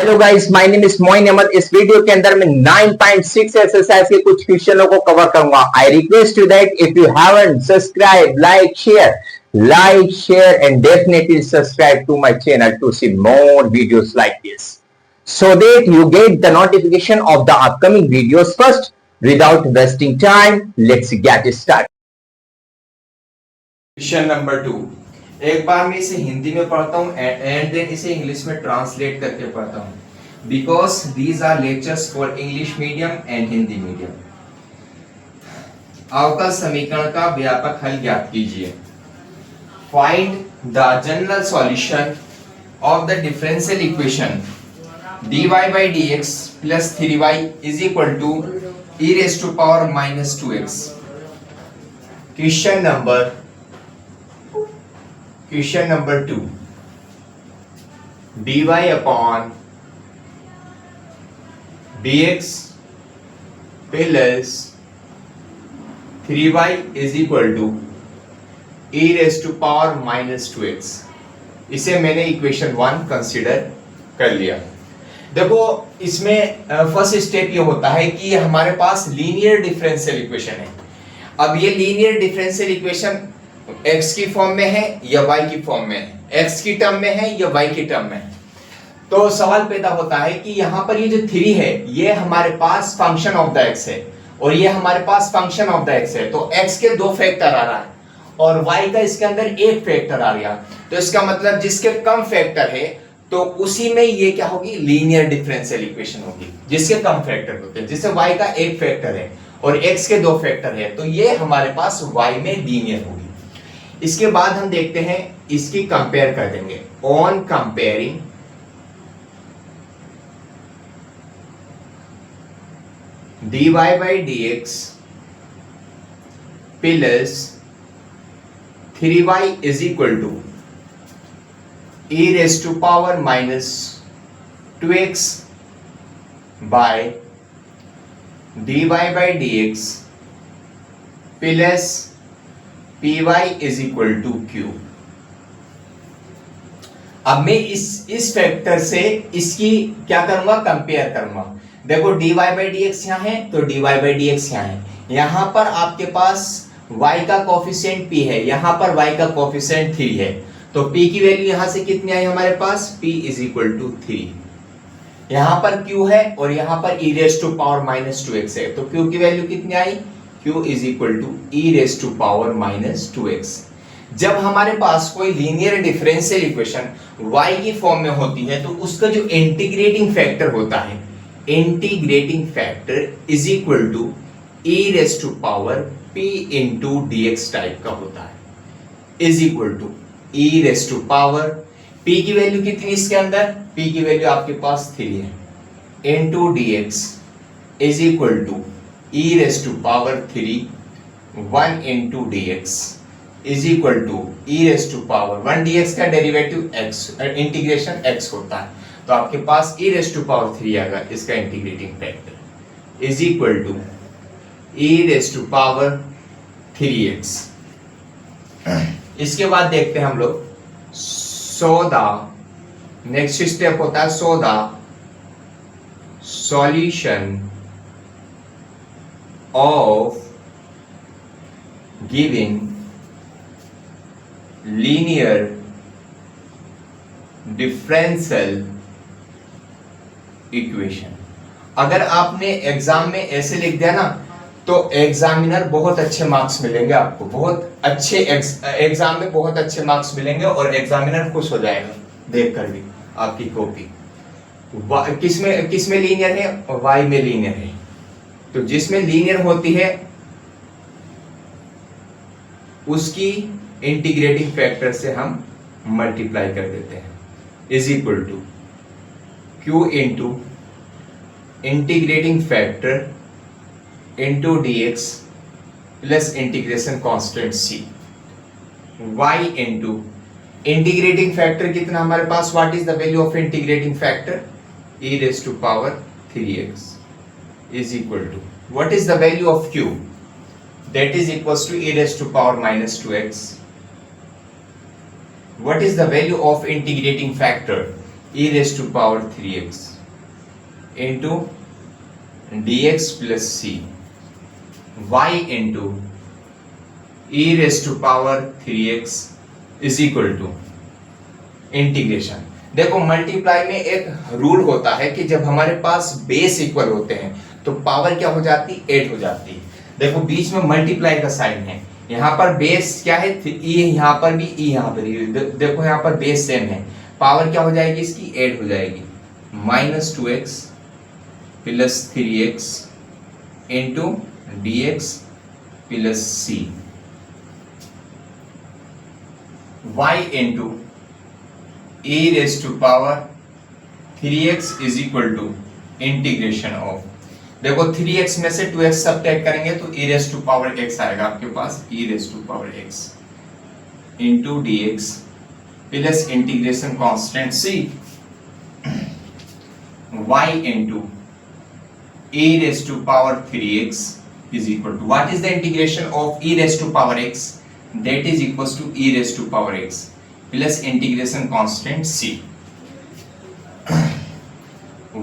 Hello guys, my name is Moin Ahmed. इस video के अंदर मैं 9.6 एक्सरसाइज के कुछ क्वेश्चनों को कवर करूंगा। I request you that if you haven't subscribe, like share and definitely subscribe to my channel to see more videos like this so that you get the notification of the upcoming videos first. Without wasting time, let's get started. Question number 2। एक बार मैं इसे हिंदी में पढ़ता हूँ and then इसे English में translate करके पढ़ता हूँ because these are lectures for English medium and Hindi medium. अवकल समीकरण का व्यापक हल ज्ञात कीजिए। Find the general solution of the differential equation dy by dx plus 3y is equal to e raised to power minus 2x। Question number 2। dy upon dx plus 3y is equal to e raised to power minus 2x। इसे मैंने equation 1 consider कर लिया। देखो इसमें first step ये होता है कि हमारे पास लीनियर डिफरेंशियल इक्वेशन है। अब ये लीनियर डिफरेंशियल इक्वेशन x की फॉर्म में है या y की फॉर्म में है, x की टर्म में है या y की टर्म में है। तो सवाल पैदा होता है कि यहाँ पर ये जो 3 है ये हमारे पास फंक्शन ऑफ द x है और ये हमारे पास फंक्शन ऑफ द x है। तो x के 2 फैक्टर आ रहा है और y का इसके अंदर 1 फैक्टर आ गया। तो इसका मतलब जिसके कम फैक्टर है तो उसी में ये क्या होगी, लीनियर डिफरेंशियल इक्वेशन होगी। जिसके कम फैक्टर होते हैं, जिससे y का 1 फैक्टर है और x के 2 फैक्टर है, तो ये हमारे पास y में लीनियर होगी। इसके बाद हम देखते हैं, इसकी कंपेयर कर देंगे। On comparing dy by dx plus 3y is equal to e raised to power minus 2x by dy by dx plus py is equal to q। अब मैं इस फैक्टर से इसकी क्या करूंगा, कंपेयर करूंगा। देखो dy by dx यहाँ है तो dy by dx यहाँ है। यहाँ पर आपके पास y का कोफिशिएंट p है, यहाँ पर y का कोफिशिएंट 3 है। तो p की वैल्यू यहां से कितनी आई हमारे पास, p इज इक्वल टू 3। यहां पर q है और यहां पर e raise to power minus 2x है। तो q की वैल्यू कितनी आई, q is equal to e raise to power minus 2x। जब हमारे पास कोई लीनियर डिफरेंशियल इक्वेशन y की फॉर्म में होती है तो उसका जो इंटीग्रेटिंग फैक्टर होता है, integrating factor is equal to e raise to power p into dx type का होता है, is equal to e raise to power p की वैल्यू कितनी इसके अंदर, p की वैल्यू आपके पास 3 है, into dx is equal to e raise to power 3 1 into dx is equal to e raise to power 1 dx का डेरिवेटिव x, इंटीग्रेशन x होता है। तो आपके पास e रेस टू पावर 3 आएगा इसका integrating factor, is equal to e raise to power 3x। इसके बाद देखते हैं हम लोग नेक्स्ट स्टेप होता है solution of giving linear differential equation. अगर आपने एग्जाम में ऐसे लिख दिया ना तो एग्जामिनर बहुत अच्छे मार्क्स मिलेंगे आपको, बहुत अच्छे एग्जाम में बहुत अच्छे मार्क्स मिलेंगे और एग्जामिनर खुश हो जाएगा देखकर भी आपकी कॉपी। किसमें लीनियर है, y में लीनियर है। तो जिसमें लीनियर होती है उसकी इंटीग्रेटिंग फैक्टर से हम मल्टीप्लाई कर देते हैं, is equal to q into integrating factor into dx plus integration constant c y into integrating factor कितना हमारे पास, what is the value of integrating factor, e raised to power 3x is equal to what is the value of q, that is equals to e raised to power minus 2x What is the value of integrating factor? E raised to power 3x. Into dx plus C y into e raise to power 3x is equal to integration. देखो multiply में एक rule होता है कि जब हमारे पास base equal होते हैं तो पावर क्या हो जाती, 8 हो जाती है। देखो बीच में मल्टीप्लाई का साइन है, यहाँ पर बेस क्या है, e यहाँ पर भी, e यहाँ पर भी। देखो यहाँ पर बेस सेम है, पावर क्या हो जाएगी इसकी, 8 हो जाएगी। -2x plus 3x into dx plus c y into e raise to power 3x is equal to integration of, देखो 3x में से 2x सब्ट्रैक्ट करेंगे तो e raise to power x आएगा आपके पास, e raise to power x into dx plus integration constant c y into e raise to power 3x is equal to, what is the integration of e raised to power x, that is equals to e raised to power x plus integration constant c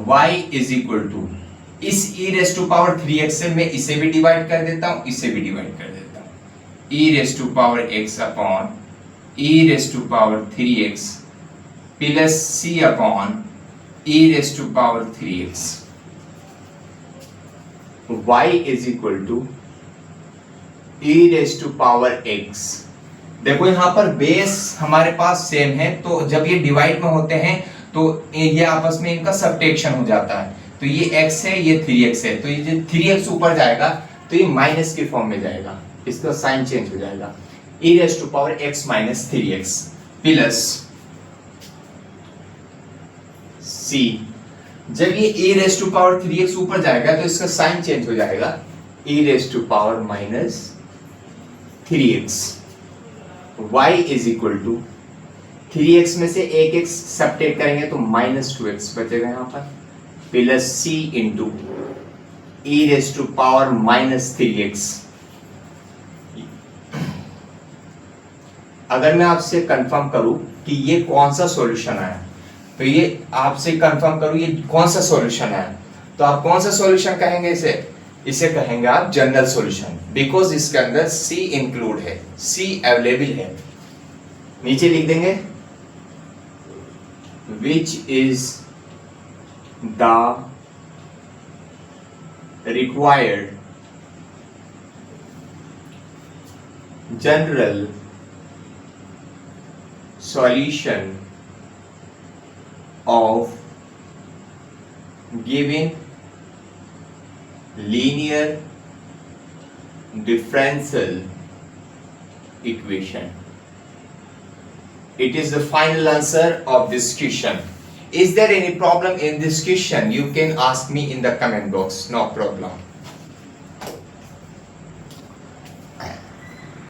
y is equal to, इस e raised to power 3x से मैं इसे भी divide कर देता हूं, इसे भी डिवाइड कर देता हूं, e raised to power x upon e raised to power 3x plus c upon e raised to power 3x y is equal to e raised to power x। देखो यहाँ पर बेस हमारे पास सेम है, तो जब ये डिवाइड में होते हैं तो ये आपस में इनका सब्ट्रैक्शन हो जाता है, तो ये x है ये 3x है, तो ये जो 3x ऊपर जाएगा तो ये माइनस के फॉर्म में जाएगा, इसका साइन चेंज हो जाएगा, e raised to power x minus 3x plus c। जब ये e raise to power 3x ऊपर जाएगा तो इसका साइन चेंज हो जाएगा, e raise to power minus 3x y is equal to 3x में से एक x सब्ट्रैक्ट करेंगे तो -2x बचेगा यहाँ पर, plus c into e raise to power minus 3x। अगर मैं आपसे कंफर्म करूं कि ये कौन सा सॉल्यूशन आया, तो ये आपसे कंफर्म करूं ये कौन सा सॉल्यूशन है, तो आप कौन सा सॉल्यूशन कहेंगे इसे, इसे कहेंगे आप जनरल सॉल्यूशन, बिकॉज इसके अंदर C इंक्लूड है, C अवेलेबल है। नीचे लिख देंगे which is the required general solution of given linear differential equation. It is the final answer of this question. Is there any problem in this question? You can ask me in the comment box, no problem.